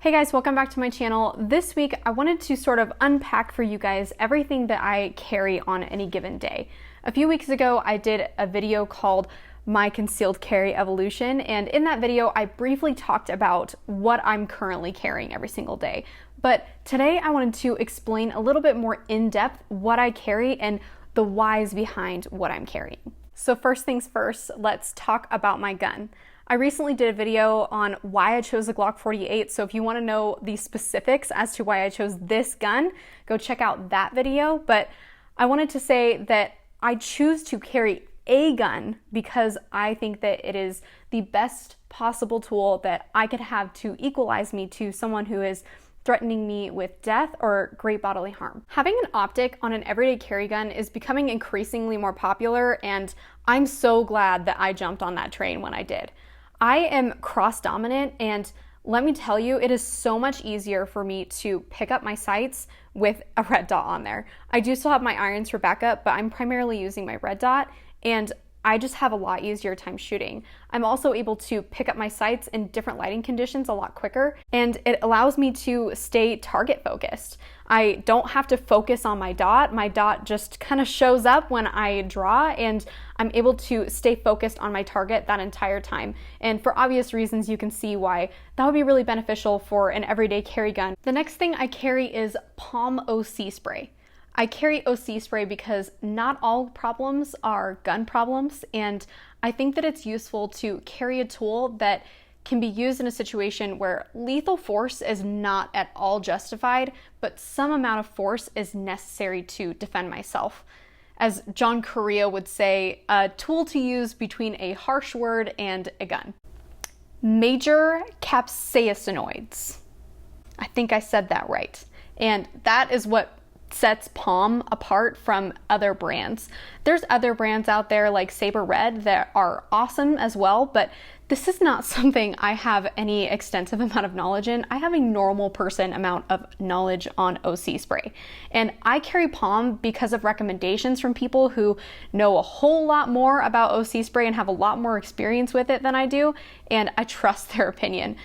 Hey guys, welcome back to my channel. This week I wanted to sort of unpack for you guys everything that I carry on any given day. A few weeks ago I did a video called My Concealed Carry Evolution, and in that video I briefly talked about what I'm currently carrying every single day. But today I wanted to explain a little bit more in depth what I carry and the whys behind what I'm carrying. So first things first, let's talk about my gun. I recently did a video on why I chose the Glock 48, so if you want to know the specifics as to why I chose this gun, go check out that video. But I wanted to say that I choose to carry a gun because I think that it is the best possible tool that I could have to equalize me to someone who is threatening me with death or great bodily harm. Having an optic on an everyday carry gun is becoming increasingly more popular, and I'm so glad that I jumped on that train when I did. I am cross-dominant, and let me tell you, it is so much easier for me to pick up my sights with a red dot on there. I do still have my irons for backup, but I'm primarily using my red dot, and I just have a lot easier time shooting. I'm also able to pick up my sights in different lighting conditions a lot quicker, and it allows me to stay target focused. I don't have to focus on my dot. My dot just kind of shows up when I draw, and I'm able to stay focused on my target that entire time. And for obvious reasons, you can see why that would be really beneficial for an everyday carry gun. The next thing I carry is Palm OC spray. I carry OC spray because not all problems are gun problems, and I think that it's useful to carry a tool that can be used in a situation where lethal force is not at all justified, but some amount of force is necessary to defend myself. As John Correa would say, a tool to use between a harsh word and a gun. Major capsaicinoids. I think I said that right. And that is what sets Palm apart from other brands. There's other brands out there like Saber Red that are awesome as well, but this is not something I have any extensive amount of knowledge in. I have a normal person amount of knowledge on OC spray. And I carry Palm because of recommendations from people who know a whole lot more about OC spray and have a lot more experience with it than I do, and I trust their opinion.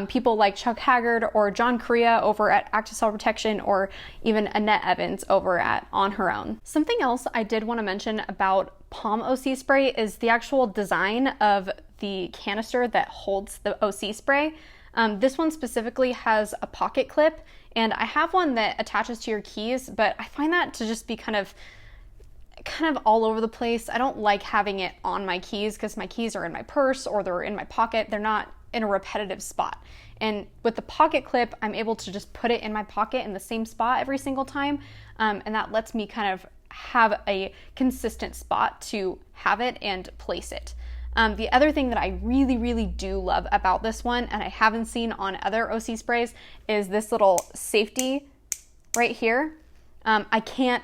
People like Chuck Haggard or John Correa over at Active Cell Protection, or even Annette Evans over at On Her Own. Something else I did want to mention about Palm OC spray is the actual design of the canister that holds the OC spray. This one specifically has a pocket clip, and I have one that attaches to your keys, but I find that to just be kind of all over the place. I don't like having it on my keys because my keys are in my purse or they're in my pocket. They're not in a repetitive spot. And with the pocket clip, I'm able to just put it in my pocket in the same spot every single time, and that lets me kind of have a consistent spot to have it and place it. The other thing that I really do love about this one, and I haven't seen on other OC sprays, is this little safety right here. I can't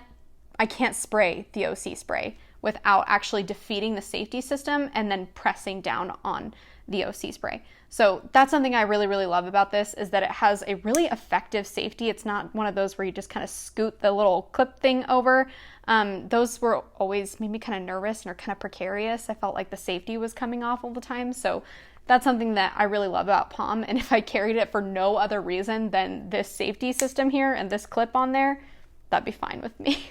spray the OC spray without actually defeating the safety system and then pressing down on the OC spray. So that's something I really love about this, is that it has a really effective safety. It's not one of those where you just kind of scoot the little clip thing over. Those were always made me kind of nervous and are kind of precarious. I felt like the safety was coming off all the time. So that's something that I really love about Palm. And if I carried it for no other reason than this safety system here and this clip on there, that'd be fine with me.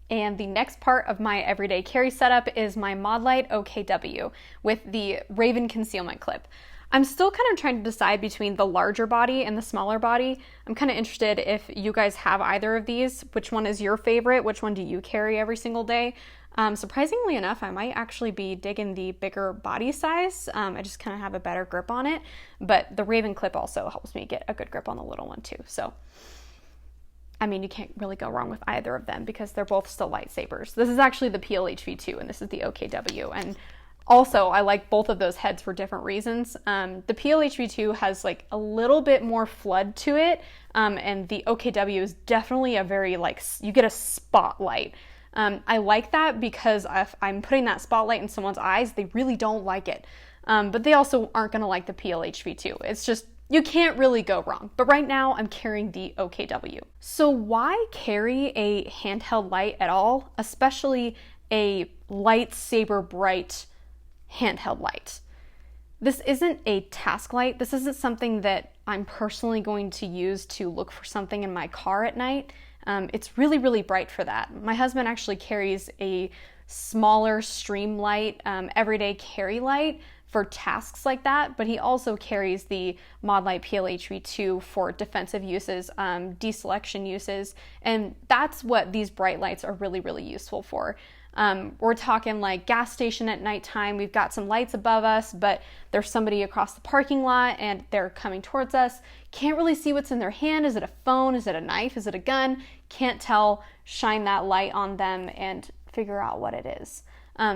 And the next part of my everyday carry setup is my Modlite OKW with the Raven concealment clip. I'm still kind of trying to decide between the larger body and the smaller body. I'm kind of interested if you guys have either of these. Which one is your favorite? Which one do you carry every single day? Surprisingly enough, I might actually be digging the bigger body size. I just kind of have a better grip on it, but the Raven clip also helps me get a good grip on the little one too. So I mean, you can't really go wrong with either of them because they're both still lightsabers. This is actually the PLHV2 and this is the OKW. And also, I like both of those heads for different reasons. The PLHV2 has like a little bit more flood to it, and the OKW is definitely a very you get a spotlight. I like that because if I'm putting that spotlight in someone's eyes, they really don't like it. But they also aren't gonna like the PLHV2. It's just, you can't really go wrong. But right now I'm carrying the OKW. So why carry a handheld light at all, especially a lightsaber bright handheld light? This isn't a task light. This isn't something that I'm personally going to use to look for something in my car at night. It's really, really bright for that. My husband actually carries a smaller stream light, everyday carry light for tasks like that, but he also carries the Modlite PLHV2 for defensive uses, deselection uses, and that's what these bright lights are really, really useful for. We're talking like gas station at nighttime. We've got some lights above us, but there's somebody across the parking lot and they're coming towards us. Can't really see what's in their hand. Is it a phone? Is it a knife? Is it a gun? Can't tell. Shine that light on them and figure out what it is.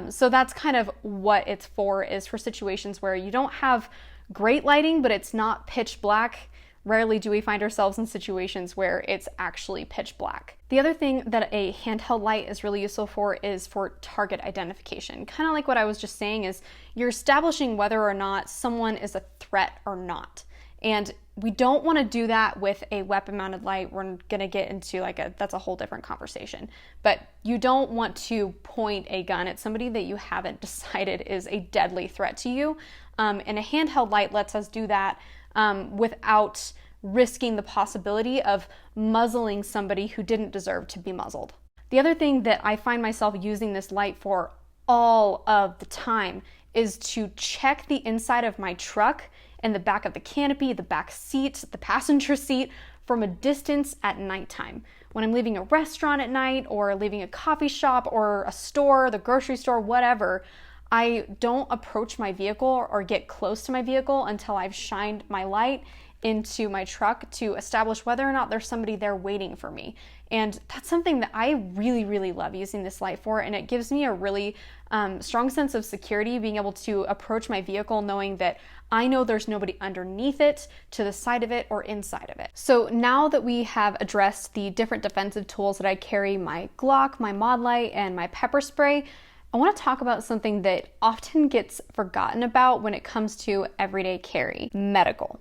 So that's kind of what it's for, is for situations where you don't have great lighting, but it's not pitch black. Rarely do we find ourselves in situations where it's actually pitch black. The other thing that a handheld light is really useful for is for target identification. Kind of like what I was just saying, is you're establishing whether or not someone is a threat or not. And we don't want to do that with a weapon mounted light. We're going to get into that's a whole different conversation. But you don't want to point a gun at somebody that you haven't decided is a deadly threat to you. And a handheld light lets us do that without risking the possibility of muzzling somebody who didn't deserve to be muzzled. The other thing that I find myself using this light for all of the time is to check the inside of my truck and the back of the canopy, the back seat, the passenger seat from a distance at nighttime. When I'm leaving a restaurant at night or leaving a coffee shop or a store, the grocery store, whatever, I don't approach my vehicle or get close to my vehicle until I've shined my light into my truck to establish whether or not there's somebody there waiting for me. And that's something that I really, really love using this light for, and it gives me a really strong sense of security, being able to approach my vehicle knowing that I know there's nobody underneath it, to the side of it, or inside of it. So now that we have addressed the different defensive tools that I carry, my Glock, my Modlite, and my pepper spray, I want to talk about something that often gets forgotten about when it comes to everyday carry: medical.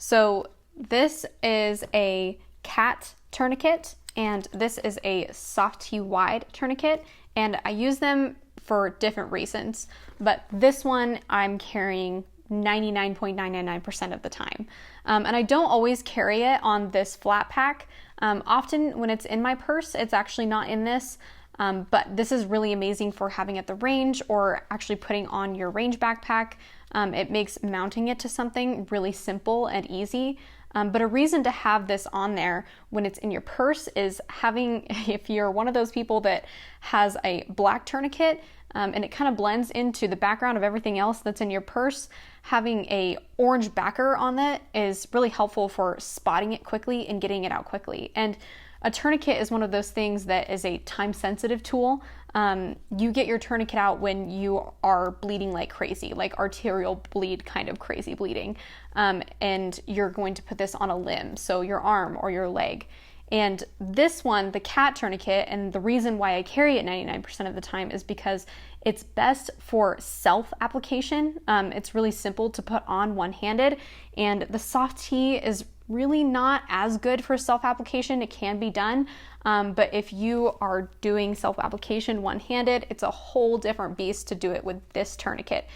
So this is a CAT tourniquet, and this is a soft T wide tourniquet, and I use them for different reasons, but this one I'm carrying 99.999% of the time. And I don't always carry it on this flat pack. Often when it's in my purse, it's actually not in this. But this is really amazing for having at the range or actually putting on your range backpack. It makes mounting it to something really simple and easy. But a reason to have this on there when it's in your purse is having, if you're one of those people that has a black tourniquet and it kind of blends into the background of everything else that's in your purse, having a orange backer on that is really helpful for spotting it quickly and getting it out quickly. And a tourniquet is one of those things that is a time-sensitive tool. You get your tourniquet out when you are bleeding like crazy, like arterial bleed kind of crazy bleeding, and you're going to put this on a limb, so your arm or your leg. And this one, the CAT tourniquet, and the reason why I carry it 99% of the time is because it's best for self-application. It's really simple to put on one-handed, and the soft T is really not as good for self-application. It can be done, but if you are doing self-application one-handed, it's a whole different beast to do it with this tourniquet.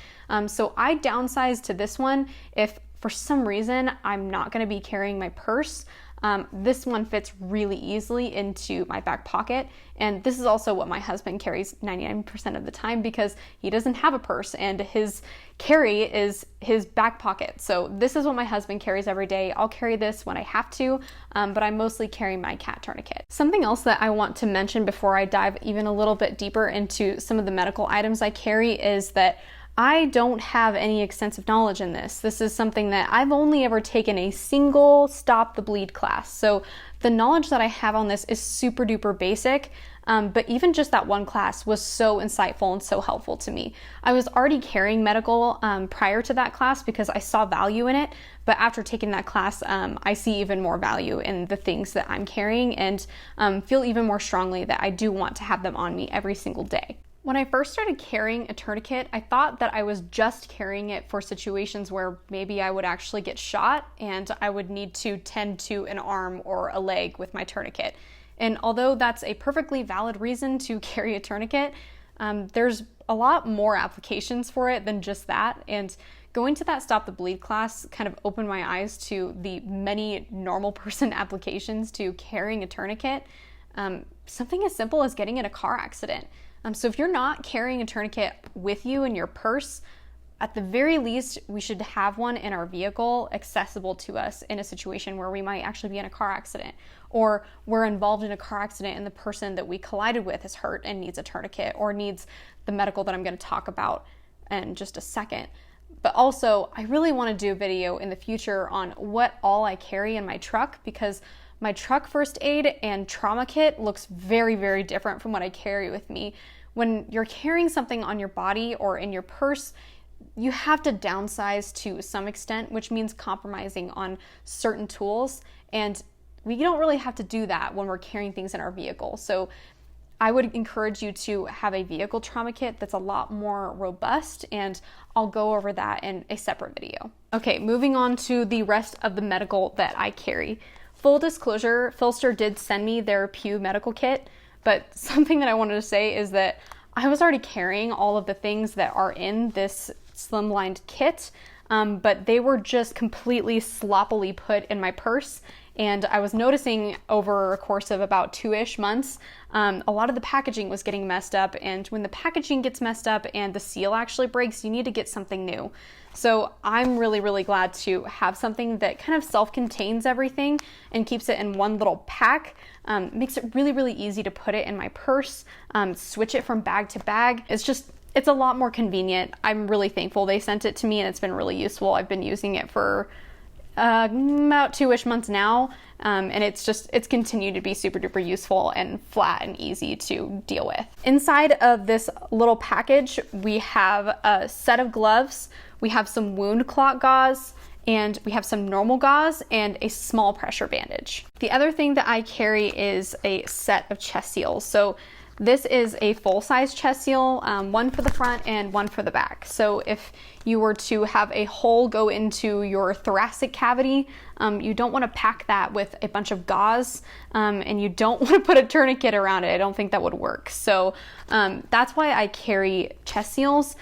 So I downsized to this one if for some reason I'm not going to be carrying my purse. This one fits really easily into my back pocket, and this is also what my husband carries 99% of the time because he doesn't have a purse and his carry is his back pocket. So this is what my husband carries every day. I'll carry this when I have to, but I mostly carry my CAT tourniquet. Something else that I want to mention before I dive even a little bit deeper into some of the medical items I carry is that I don't have any extensive knowledge in this. This is something that I've only ever taken a single stop the bleed class. So the knowledge that I have on this is super duper basic, but even just that one class was so insightful and so helpful to me. I was already carrying medical prior to that class because I saw value in it, but after taking that class, I see even more value in the things that I'm carrying and feel even more strongly that I do want to have them on me every single day. When I first started carrying a tourniquet, I thought that I was just carrying it for situations where maybe I would actually get shot and I would need to tend to an arm or a leg with my tourniquet. And although that's a perfectly valid reason to carry a tourniquet, there's a lot more applications for it than just that. And going to that Stop the Bleed class kind of opened my eyes to the many normal person applications to carrying a tourniquet. Something as simple as getting in a car accident. So if you're not carrying a tourniquet with you in your purse, at the very least, we should have one in our vehicle accessible to us in a situation where we might actually be in a car accident, or we're involved in a car accident and the person that we collided with is hurt and needs a tourniquet or needs the medical that I'm going to talk about in just a second. But also, I really want to do a video in the future on what all I carry in my truck, because my truck first aid and trauma kit looks very, very different from what I carry with me. When you're carrying something on your body or in your purse, you have to downsize to some extent, which means compromising on certain tools. And we don't really have to do that when we're carrying things in our vehicle. So I would encourage you to have a vehicle trauma kit that's a lot more robust, and I'll go over that in a separate video. Okay, moving on to the rest of the medical that I carry. Full disclosure, Philster did send me their Pew medical kit, but something that I wanted to say is that I was already carrying all of the things that are in this slimlined kit, but they were just completely sloppily put in my purse. And I was noticing over a course of about 2-ish months, a lot of the packaging was getting messed up. And when the packaging gets messed up and the seal actually breaks, you need to get something new. So I'm really, really glad to have something that kind of self-contains everything and keeps it in one little pack. Makes it really, really easy to put it in my purse, switch it from bag to bag. It's a lot more convenient. I'm really thankful they sent it to me, and it's been really useful. I've been using it for about 2-ish months now, and it's continued to be super duper useful and flat and easy to deal with. Inside of this little package, we have a set of gloves, we have some wound clot gauze, and we have some normal gauze and a small pressure bandage. The other thing that I carry is a set of chest seals. So this is a full-size chest seal, one for the front and one for the back. So if you were to have a hole go into your thoracic cavity, you don't want to pack that with a bunch of gauze, and you don't want to put a tourniquet around it. I don't think that would work. So that's why I carry chest seals.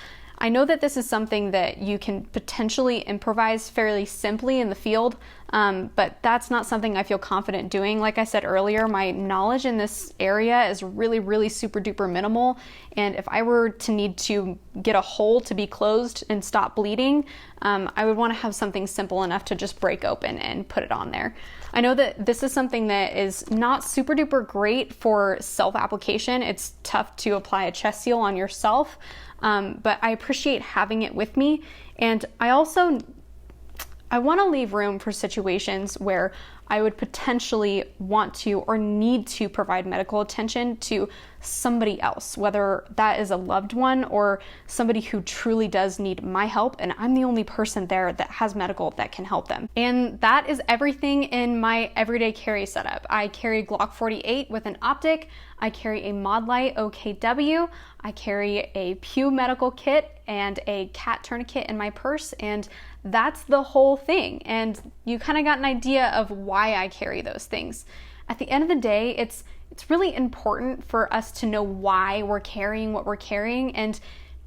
I know that this is something that you can potentially improvise fairly simply in the field, but that's not something I feel confident doing. Like I said earlier, my knowledge in this area is really, really super duper minimal. And if I were to need to get a hole to be closed and stop bleeding, I would want to have something simple enough to just break open and put it on there. I know that this is something that is not super duper great for self-application. It's tough to apply a chest seal on yourself, but I appreciate having it with me. And I want to leave room for situations where I would potentially want to or need to provide medical attention to somebody else, whether that is a loved one or somebody who truly does need my help, and I'm the only person there that has medical that can help them. And that is everything in my everyday carry setup. I carry Glock 48 with an optic, I carry a Modlite OKW, I carry a Pew medical kit and a cat tourniquet in my purse, and that's the whole thing. And you kind of got an idea of why I carry those things. At the end of the day, it's really important for us to know why we're carrying what we're carrying, and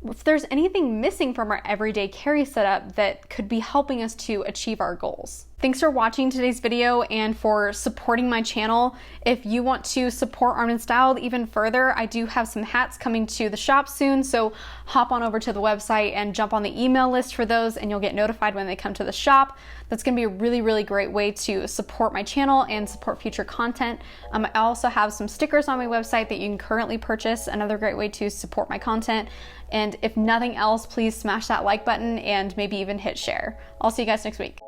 if there's anything missing from our everyday carry setup that could be helping us to achieve our goals. Thanks for watching today's video and for supporting my channel. If you want to support Armed and Styled even further, I do have some hats coming to the shop soon, so hop on over to the website and jump on the email list for those, and you'll get notified when they come to the shop. That's going to be a really, really great way to support my channel and support future content. I also have some stickers on my website that you can currently purchase, another great way to support my content. And if nothing else, please smash that like button and maybe even hit share. I'll see you guys next week.